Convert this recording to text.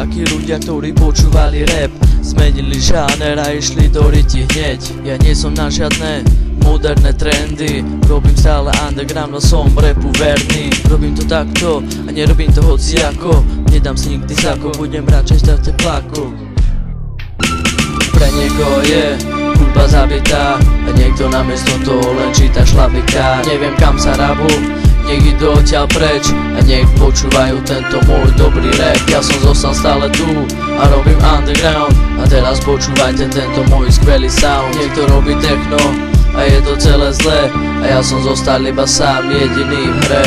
takí ľudia, ktorí počúvali rap, zmenili žáner a išli do riti hneď. Ja nie som na žiadne moderné trendy, robím stále underground, no som rapu verný. Robím to takto a nerobím to hociako, nedám si nikdy zako, budem radšej stať tepláku. Pre niekoho je hudba zabitá a niekto namiesto toho len číta šlabika. Neviem kam sa rabu, nech idú odtiaľ preč a nech počúvajú tento môj dobrý rap. Ja som zostal stále tu a robím underground a teraz počúvajte tento môj skvelý sound. Niekto robí techno a je to celé zlé a ja som zostal iba sám jediný v hre.